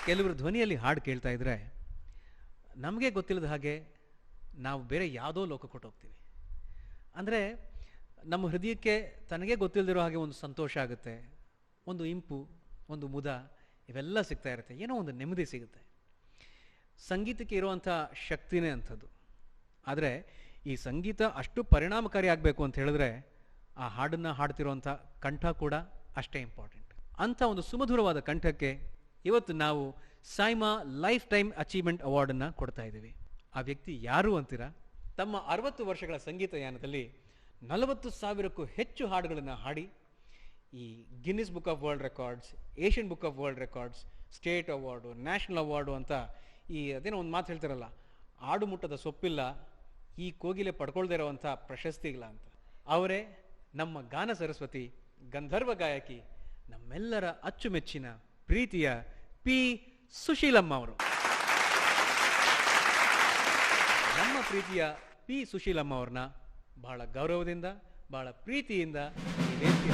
ಕೆಲವರು ಧ್ವನಿಯಲ್ಲಿ ಹಾಡು ಕೇಳ್ತಾ ಇದ್ರೆ ನಮಗೆ ಗೊತ್ತಿಲ್ಲದ ಹಾಗೆ ನಾವು ಬೇರೆ ಯಾವುದೋ ಲೋಕಕ್ಕೆ ಕೊಟ್ಟೋಗ್ತೀವಿ. ಅಂದರೆ ನಮ್ಮ ಹೃದಯಕ್ಕೆ ತನಗೇ ಗೊತ್ತಿಲ್ಲದಿರೋ ಹಾಗೆ ಒಂದು ಸಂತೋಷ ಆಗುತ್ತೆ, ಒಂದು ಇಂಪು, ಒಂದು ಮುದ, ಇವೆಲ್ಲ ಸಿಗ್ತಾ ಇರುತ್ತೆ, ಏನೋ ಒಂದು ನೆಮ್ಮದಿ ಸಿಗುತ್ತೆ. ಸಂಗೀತಕ್ಕೆ ಇರುವಂಥ ಶಕ್ತಿನೇ ಅಂಥದ್ದು. ಆದರೆ ಈ ಸಂಗೀತ ಅಷ್ಟು ಪರಿಣಾಮಕಾರಿ ಆಗಬೇಕು ಅಂತ ಹೇಳಿದ್ರೆ ಆ ಹಾಡನ್ನು ಹಾಡ್ತಿರೋವಂಥ ಕಂಠ ಕೂಡ ಅಷ್ಟೇ ಇಂಪಾರ್ಟೆಂಟ್. ಅಂಥ ಒಂದು ಸುಮಧುರವಾದ ಕಂಠಕ್ಕೆ ಇವತ್ತು ನಾವು ಸೈಮಾ ಲೈಫ್ ಟೈಮ್ ಅಚೀವ್ಮೆಂಟ್ ಅವಾರ್ಡನ್ನು ಕೊಡ್ತಾ ಇದ್ದೀವಿ. ಆ ವ್ಯಕ್ತಿ ಯಾರು ಅಂತೀರಾ? ತಮ್ಮ 60 ವರ್ಷಗಳ ಸಂಗೀತ ಯಾನದಲ್ಲಿ 40,000ಕ್ಕೂ ಹೆಚ್ಚು ಹಾಡುಗಳನ್ನು ಹಾಡಿ ಈ Guinness book of world records, Asian book of world records, state award, national award ಅಂತ ಈ ಅದೇನೋ ಒಂದು ಮಾತು ಹೇಳ್ತಾರಲ್ಲ, ಆಡು ಮುಟ್ಟದ ಸೊಪ್ಪಿಲ್ಲ ಈ ಕೋಗಿಲೆ ಪಡ್ಕೊಳ್ದೇ ಇರೋವಂಥ ಪ್ರಶಸ್ತಿಗಳ ಅಂತ. ಅವರೇ ನಮ್ಮ ಗಾನ ಸರಸ್ವತಿ, ಗಂಧರ್ವ ಗಾಯಕಿ, ನಮ್ಮೆಲ್ಲರ ಅಚ್ಚುಮೆಚ್ಚಿನ ಪ್ರೀತಿಯ ಪಿ ಸುಶೀಲಮ್ಮ ಅವರು. ನಮ್ಮ ಪ್ರೀತಿಯ ಪಿ ಸುಶೀಲಮ್ಮ ಅವ್ರನ್ನ ಬಹಳ ಗೌರವದಿಂದ, ಬಹಳ ಪ್ರೀತಿಯಿಂದ ಈ ವೇದಿಕೆ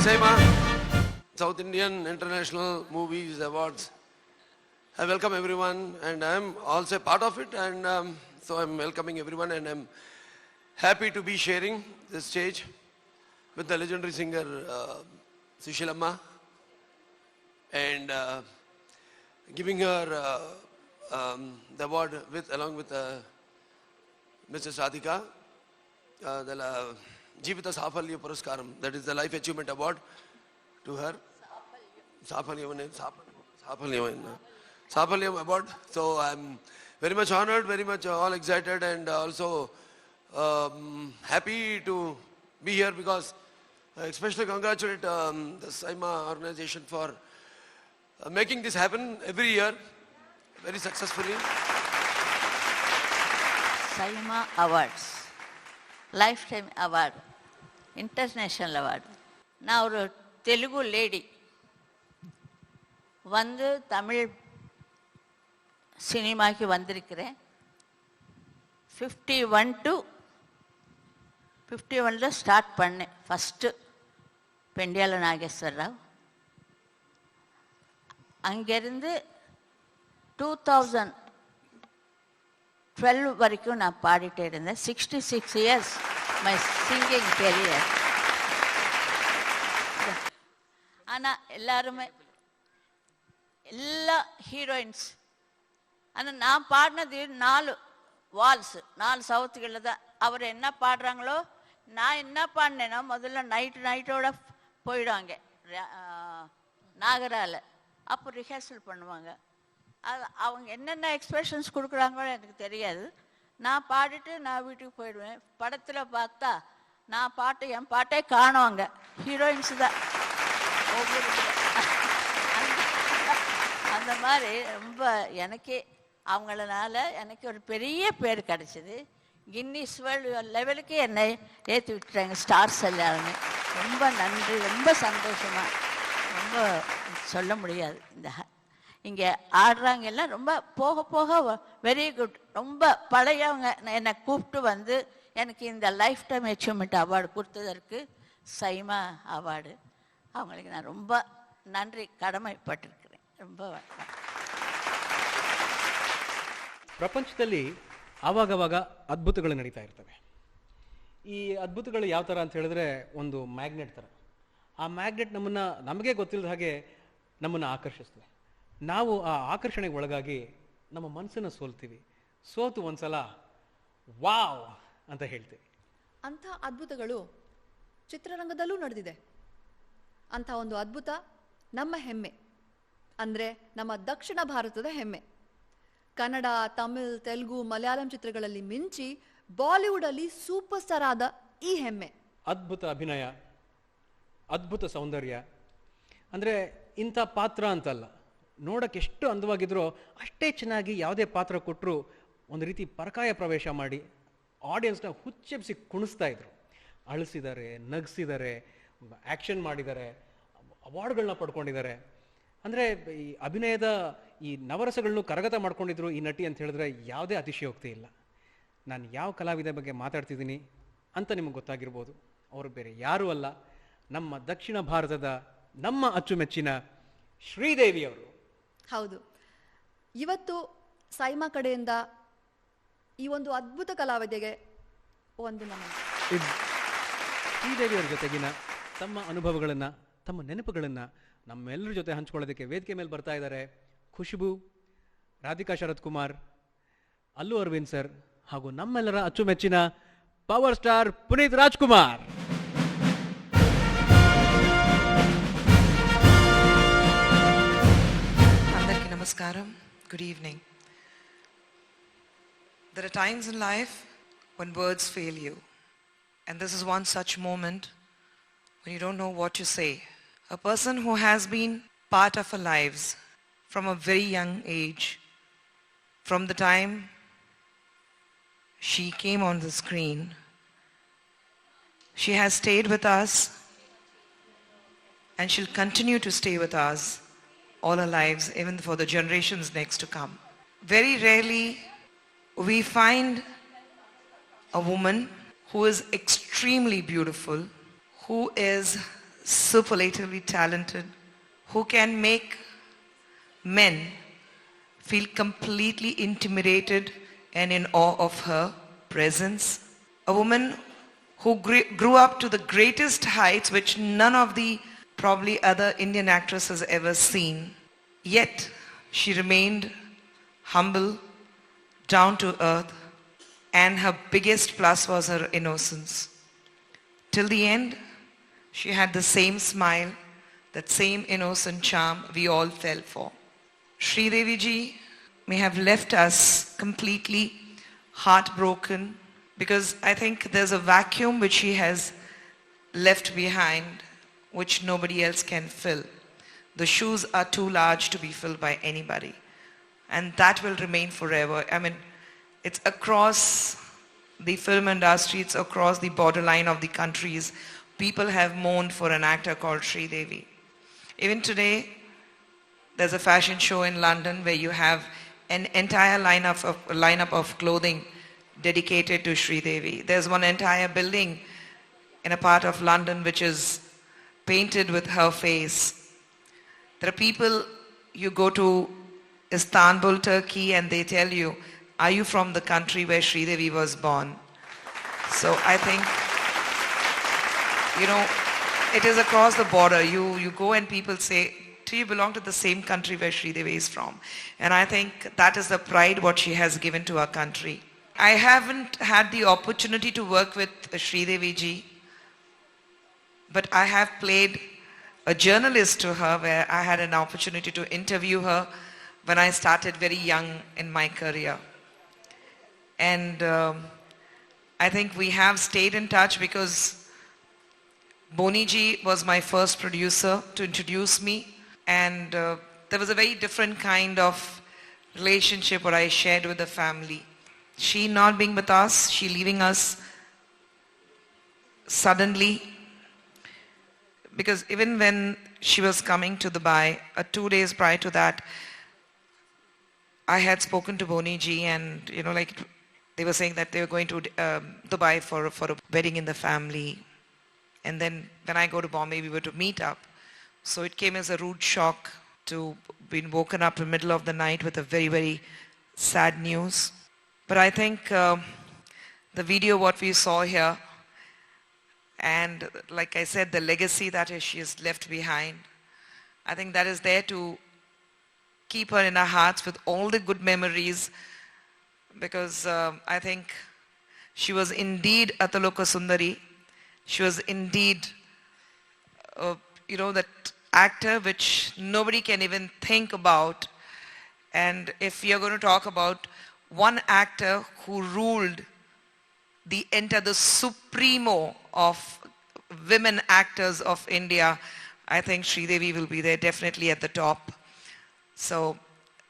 SIMA, South Indian International Movies Awards. I welcome everyone, and I am also a part of it, and so I am welcoming everyone, and I am happy to be sharing this stage with the legendary singer Sushilamma, and giving her the award along with Mrs. Radhika, the Jeevita Safalya Puraskaram, that is the Life Achievement Award to her. Safalyam Award. So I'm very much honored, very much all excited, and also happy to be here, because I especially congratulate the SIMA organization for making this happen every year very successfully. SIMA Awards, Lifetime Award, International Award. நான் ஒரு Telugu lady வந்து தமிழ் சினிமாக்கு வந்திருக்கிறேன். 51 to 51 start பண்ணேன் first Pendyala Nageswara Rao. அங்கேருந்து 2012 வரைக்கும் நான் பாடிட்டே இருந்தேன். 66 years my singing career. ஆனால் எல்லாருமே எல்லா ஹீரோயின்ஸ், ஆனால் நான் பாடினது 4 வால்ஸ், 4 சவுத்துகளில் தான். அவர் என்ன பாடுறாங்களோ நான் என்ன பாடினேன்னா முதல்ல நைட்டோட போயிடுவாங்க நாகரால. அப்போ ரிஹர்சல் பண்ணுவாங்க. அது அவங்க என்னென்ன எக்ஸ்பிரஷன்ஸ் கொடுக்குறாங்களோ எனக்கு தெரியாது. நான் பாடிட்டு நான் வீட்டுக்கு போயிடுவேன். படத்தில் பார்த்தா நான் பாட்டு என் பாட்டே காணுவாங்க, ஹீரோயின்ஸ் தான் ஒவ்வொரு. அந்த மாதிரி ரொம்ப எனக்கே அவங்களனால எனக்கு ஒரு பெரிய பேர் கிடச்சிது. கின்னிஸ் வேர்ல்டு லெவலுக்கு என்னை ஏற்றி விட்டுறாங்க ஸ்டார்ஸ் எல்லாருமே. ரொம்ப நன்றி, ரொம்ப சந்தோஷமாக, ரொம்ப சொல்ல முடியாது. இந்த இங்கே ஆடுறாங்க எல்லாம் ரொம்ப போக போக வெரி குட். ரொம்ப பழையவங்க என்னை கூப்பிட்டு வந்து எனக்கு இந்த லைஃப் டைம் அச்சீவ்மெண்ட் அவார்டு கொடுத்ததற்கு SIMA அவார்டு, அவங்களுக்கு நான் ரொம்ப நன்றி கடமைப்பட்டிருக்கிறேன். ரொம்ப ಪ್ರಪಂಚದಲ್ಲಿ ಆವಾಗವಾಗ ಅದ್ಭುತಗಳು ನಡೀತಾ ಇರ್ತವೆ. ಈ ಅದ್ಭುತಗಳು ಯಾವ ಥರ ಅಂತ ಹೇಳಿದ್ರೆ ಒಂದು ಮ್ಯಾಗ್ನೆಟ್ ಥರ. ಆ ಮ್ಯಾಗ್ನೆಟ್ ನಮಗೆ ಗೊತ್ತಿಲ್ಲದ ಹಾಗೆ ನಮ್ಮನ್ನು ಆಕರ್ಷಿಸ್ತವೆ. ನಾವು ಆ ಆಕರ್ಷಣೆಗೆ ಒಳಗಾಗಿ ನಮ್ಮ ಮನಸ್ಸನ್ನು ಸೋತು ಒಂದ್ಸಲ ವಾವ್ ಅಂತ ಹೇಳ್ತೀವಿ. ಅಂಥ ಅದ್ಭುತಗಳು ಚಿತ್ರರಂಗದಲ್ಲೂ ನಡೆದಿದೆ. ಅಂಥ ಒಂದು ಅದ್ಭುತ ನಮ್ಮ ಹೆಮ್ಮೆ, ಅಂದರೆ ನಮ್ಮ ದಕ್ಷಿಣ ಭಾರತದ ಹೆಮ್ಮೆ. ಕನ್ನಡ, ತಮಿಳ್, ತೆಲುಗು, ಮಲಯಾಳಂ ಚಿತ್ರಗಳಲ್ಲಿ ಮಿಂಚಿ ಬಾಲಿವುಡ್ ಅಲ್ಲಿ ಸೂಪರ್ ಸ್ಟಾರ್ ಆದ ಈ ಹೆಮ್ಮೆ. ಅದ್ಭುತ ಅಭಿನಯ, ಅದ್ಭುತ ಸೌಂದರ್ಯ. ಅಂದರೆ ಇಂಥ ಪಾತ್ರ ಅಂತಲ್ಲ, ನೋಡೋಕ್ಕೆ ಎಷ್ಟು ಅಂದವಾಗಿದ್ರೋ ಅಷ್ಟೇ ಚೆನ್ನಾಗಿ ಯಾವುದೇ ಪಾತ್ರ ಕೊಟ್ಟರು ಒಂದು ರೀತಿ ಪರಕಾಯ ಪ್ರವೇಶ ಮಾಡಿ ಆಡಿಯನ್ಸ್ನ ಹುಚ್ಚೆಬ್ಸಿ ಕುಣಿಸ್ತಾ ಇದ್ರು. ಅಳಿಸಿದ್ದಾರೆ, ನಗಿಸಿದ್ದಾರೆ, ಆ್ಯಕ್ಷನ್ ಮಾಡಿದ್ದಾರೆ, ಅವಾರ್ಡ್ಗಳನ್ನ ಪಡ್ಕೊಂಡಿದ್ದಾರೆ. ಅಂದರೆ ಈ ಅಭಿನಯದ ಈ ನವರಸಗಳನ್ನು ಕರಗತ ಮಾಡ್ಕೊಂಡಿದ್ರು ಈ ನಟಿ ಅಂತ ಹೇಳಿದ್ರೆ ಯಾವುದೇ ಅತಿಶಯೋಕ್ತಿ ಇಲ್ಲ. ನಾನು ಯಾವ ಕಲಾವಿದ ಬಗ್ಗೆ ಮಾತಾಡ್ತಿದ್ದೀನಿ ಅಂತ ನಿಮಗೆ ಗೊತ್ತಾಗಿರ್ಬೋದು. ಅವರು ಬೇರೆ ಯಾರೂ ಅಲ್ಲ, ನಮ್ಮ ದಕ್ಷಿಣ ಭಾರತದ ನಮ್ಮ ಅಚ್ಚುಮೆಚ್ಚಿನ ಶ್ರೀದೇವಿಯವರು. ಹೌದು, ಇವತ್ತು ಸೈಮಾ ಕಡೆಯಿಂದ ಈ ಒಂದು ಅದ್ಭುತ ಕಲಾವಿದೆಗೆ ಒಂದು ನಮನ. ಶ್ರೀದೇವಿಯವರ ಜೊತೆಗಿನ ತಮ್ಮ ಅನುಭವಗಳನ್ನು, ತಮ್ಮ ನೆನಪುಗಳನ್ನು ನಮ್ಮೆಲ್ಲರ ಜೊತೆ ಹಂಚ್ಕೊಳ್ಳೋದಕ್ಕೆ ವೇದಿಕೆ ಮೇಲೆ ಬರ್ತಾ ಇದ್ದಾರೆ ಖುಷ್ಬು, ರಾಧಿಕಾ ಶರತ್ ಕುಮಾರ್, ಅಲ್ಲು ಅರವಿಂದ್ ಸರ್ ಹಾಗೂ ನಮ್ಮೆಲ್ಲರ ಅಚ್ಚುಮೆಚ್ಚಿನ power star Puneeth Rajkumar. Andarki namaskaram. Good evening. There are times in life when words fail you. And this is one such moment when you don't know what to say. A person who has been part of our lives from a very young age, from the time she came on the screen, she has stayed with us and she'll continue to stay with us all our lives, even for the generations next to come. Very rarely we find a woman who is extremely beautiful, who is superlatively talented, who can make men feel completely intimidated and in awe of her presence. A woman who grew up to the greatest heights which none of the probably other Indian actresses ever seen. Yet she remained humble, down to earth, and her biggest plus was her innocence. Till the end, she had the same smile, that same innocent charm we all fell for. Sridevi ji may have left us completely heartbroken because I think there's a vacuum which she has left behind which nobody else can fill. The shoes are too large to be filled by anybody. And that will remain forever. I mean, it's across the film industry, it's across the borderline of the countries. People have mourned for an actor called Sridevi. Even today, there's a fashion show in London where you have an entire lineup of clothing dedicated to Sridevi. There's one entire building in a part of London which is painted with her face. There are people, you go to Istanbul, Turkey, and they tell you, are you from the country where Sridevi was born? So I think, it is across the border. You go and people say, do you belong to the same country where Sridevi is from? And I think that is the pride what she has given to our country. I haven't had the opportunity to work with Sridevi ji, but I have played a journalist to her where I had an opportunity to interview her when I started very young in my career. And I think we have stayed in touch because Boni ji was my first producer to introduce me, and there was a very different kind of relationship what I shared with the family. She not being with us, she leaving us suddenly, because even when she was coming to Dubai, 2 days prior to that, I had spoken to Boni ji, and they were saying that they were going to Dubai for a wedding in the family. And then when I go to Bombay, we were to meet up. So it came as a rude shock to being woken up in the middle of the night with a very, very sad news. But I think the video what we saw here, and like I said, the legacy that she has left behind, I think that is there to keep her in our hearts with all the good memories, because I think she was indeed Ataloka Sundari. She was indeed, that actor which nobody can even think about. And if you're going to talk about one actor who ruled the supremo of women actors of India, I think Sridevi will be there definitely at the top. So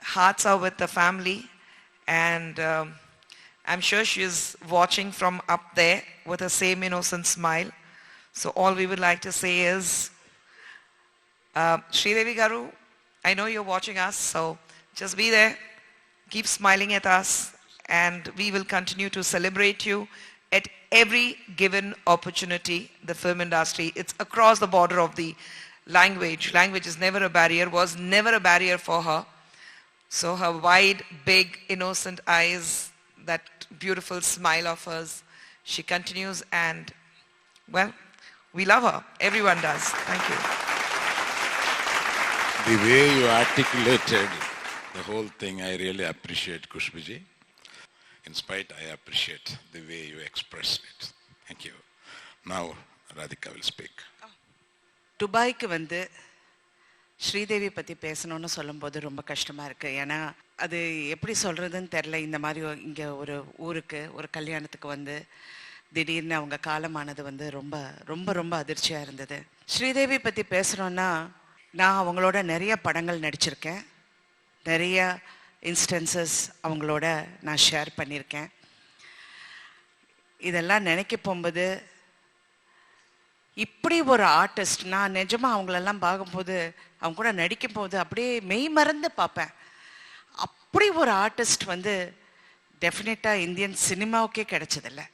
hearts are with the family, and I'm sure she is watching from up there with the same innocent smile. So all we would like to say is, Sridevi Garu, I know you're watching us, so just be there, keep smiling at us, and we will continue to celebrate you at every given opportunity. The film industry, it's across the border of the language. Language is never a barrier, was never a barrier for her. So her wide, big, innocent eyes, that beautiful smile of hers, she continues, and, well, we love her. Everyone does. Thank you. The way you articulated the whole thing, I really appreciate, Kushbiji. In spite, I appreciate the way you expressed it. Thank you. Now, Radhika will speak. துபாய்க்கு வந்து ஸ்ரீதேவி பற்றி பேசணும்னு சொல்லும்போது ரொம்ப கஷ்டமாக இருக்குது. ஏன்னா அது எப்படி சொல்கிறதுன்னு தெரில. இந்த மாதிரி இங்கே ஒரு ஊருக்கு ஒரு கல்யாணத்துக்கு வந்து திடீர்னு அவங்க காலமானது வந்து ரொம்ப ரொம்ப ரொம்ப அதிர்ச்சியாக இருந்தது. ஸ்ரீதேவி பற்றி பேசுகிறோன்னா, நான் அவங்களோட நிறைய படங்கள் நடிச்சிருக்கேன், நிறைய இன்ஸ்டன்சஸ் அவங்களோட நான் ஷேர் பண்ணியிருக்கேன். இதெல்லாம் நினைக்க போகும்போது, இப்படி ஒரு ஆர்டிஸ்ட், நான் நிஜமாக அவங்களெல்லாம் பார்க்கும்போது, அவங்க கூட நடிக்கும் போது அப்படியே மெய் மறந்து பார்ப்பேன். அப்படி ஒரு ஆர்டிஸ்ட் வந்து டெஃபினட்டாக இந்தியன் சினிமாவுக்கே கிடைச்சதில்லை.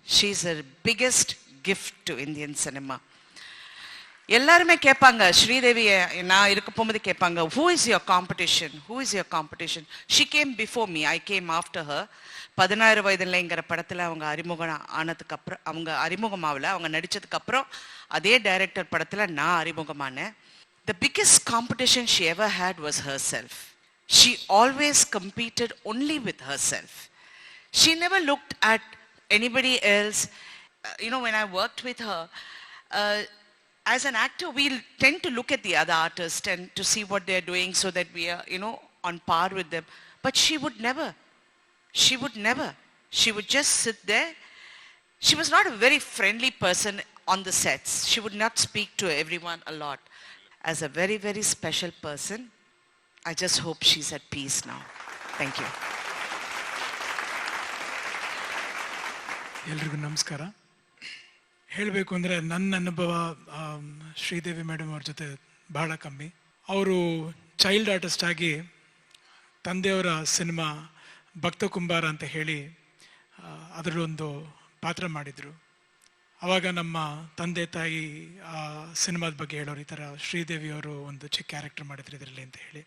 She is a biggest gift to Indian cinema. எல்லாருமே கேட்பாங்க, ஸ்ரீதேவியை நான் இருக்க போகும்போது கேட்பாங்க, who is your competition, who is your competition. She came before me, I came after her. 16 வயதில்லைங்கிற படத்தில் அவங்க அறிமுகம் ஆனதுக்கப்புறம், அவங்க அறிமுகமாகல, அவங்க நடித்ததுக்கப்புறம் அதே டைரக்டர் படத்தில் நான் அறிமுகமானேன். The biggest competition she ever had was herself. She always competed only with herself. She never looked at anybody else. When I worked with her, as an actor, we'll tend to look at the other artists and to see what they're doing so that we are, on par with them. But she would never. She would just sit there. She was not a very friendly person on the sets. She would not speak to everyone a lot. As a very, very special person, I just hope she's at peace now. Thank you. ಎಲ್ರಿಗೂ ನಮಸ್ಕಾರ. ಹೇಳಬೇಕು ಅಂದರೆ ನನ್ನ ಅನುಭವ Sridevi madam ಅವ್ರ ಜೊತೆ ಬಹಳ ಕಮ್ಮಿ. ಅವರು ಚೈಲ್ಡ್ ಆರ್ಟಿಸ್ಟ್ ಆಗಿ ತಂದೆಯವರ ಸಿನಿಮಾ ಭಕ್ತ ಕುಂಬಾರ ಅಂತ ಹೇಳಿ ಅದರಲ್ಲೊಂದು ಪಾತ್ರ ಮಾಡಿದರು. ಆವಾಗ ನಮ್ಮ ತಂದೆ ತಾಯಿ ಆ ಸಿನಿಮಾದ ಬಗ್ಗೆ ಹೇಳೋರು, ಈ ಥರ ಶ್ರೀದೇವಿಯವರು ಒಂದು ಚಿಕ್ಕ ಕ್ಯಾರೆಕ್ಟರ್ ಮಾಡಿದ್ರು ಇದರಲ್ಲಿ ಅಂತ ಹೇಳಿ.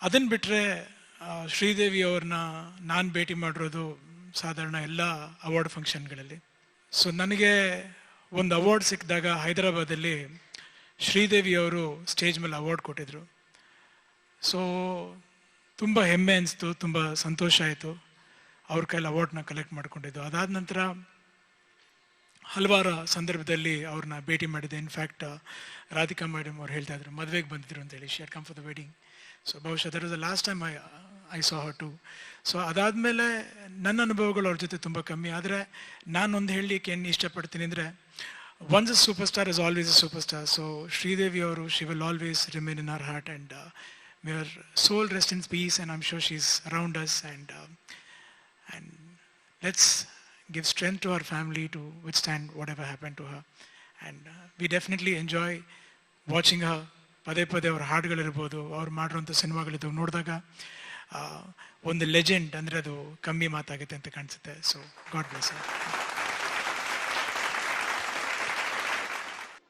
ಅದನ್ನು ಬಿಟ್ಟರೆ ಶ್ರೀದೇವಿಯವ್ರನ್ನ ನಾನು ಭೇಟಿ ಮಾಡಿರೋದು ಸಾಧಾರಣ ಎಲ್ಲ ಅವಾರ್ಡ್ ಫಂಕ್ಷನ್ಗಳಲ್ಲಿ. ಸೊ ನನಗೆ ಒಂದು ಅವಾರ್ಡ್ ಸಿಕ್ಕಿದಾಗ ಹೈದರಾಬಾದಲ್ಲಿ ಶ್ರೀದೇವಿಯವರು ಸ್ಟೇಜ್ ಮೇಲೆ ಅವಾರ್ಡ್ ಕೊಟ್ಟಿದ್ರು. ಸೊ ತುಂಬ ಹೆಮ್ಮೆ ಅನಿಸ್ತು, ತುಂಬ ಸಂತೋಷ ಆಯಿತು. ಅವ್ರ ಕೈಲಿ ಅವಾರ್ಡ್ನ ಕಲೆಕ್ಟ್ ಮಾಡ್ಕೊಂಡಿದ್ದು. ಅದಾದ ನಂತರ ಹಲವಾರು ಸಂದರ್ಭದಲ್ಲಿ ಅವ್ರನ್ನ ಭೇಟಿ ಮಾಡಿದೆ. ಇನ್ಫ್ಯಾಕ್ಟ್ ರಾಧಿಕಾ ಮೇಡಮ್ ಅವ್ರು ಹೇಳ್ತಾ ಇದ್ರು ಮದುವೆಗೆ ಬಂದಿದ್ರು ಅಂತೇಳಿ. She had come for the wedding. So ಬಹುಶಃ that was the last time I saw her too. So ಅದಾದಮೇಲೆ ನನ್ನ ಅನುಭವಗಳು ಅವ್ರ ಜೊತೆ ತುಂಬ ಕಮ್ಮಿ. ಆದರೆ ನಾನೊಂದು ಹೇಳಲಿಕ್ಕೆ ಏನು ಇಷ್ಟಪಡ್ತೀನಿ ಅಂದರೆ, once a superstar is always a superstar. So Sridevi ಅವರು, she will always remain in our heart, and may her soul rest in peace, and I'm sure she's around us, and let's give strength to our family to withstand whatever happened to her, and we definitely enjoy watching her. ಪದೇ ಪದೇ ಅವ್ರ ಹಾಡುಗಳಿರ್ಬೋದು, ಅವ್ರು ಮಾಡಿರೋಂಥ ಸಿನಿಮಾಗಳಿದ್ದು ನೋಡಿದಾಗ ಒಂದು legend ಅಂದರೆ ಅದು ಕಮ್ಮಿ ಮಾತಾಗುತ್ತೆ ಅಂತ ಕಾಣಿಸುತ್ತೆ. ಸೊ ಗಾಡ್ ಬ್ಲೆಸ್ ಹರ್.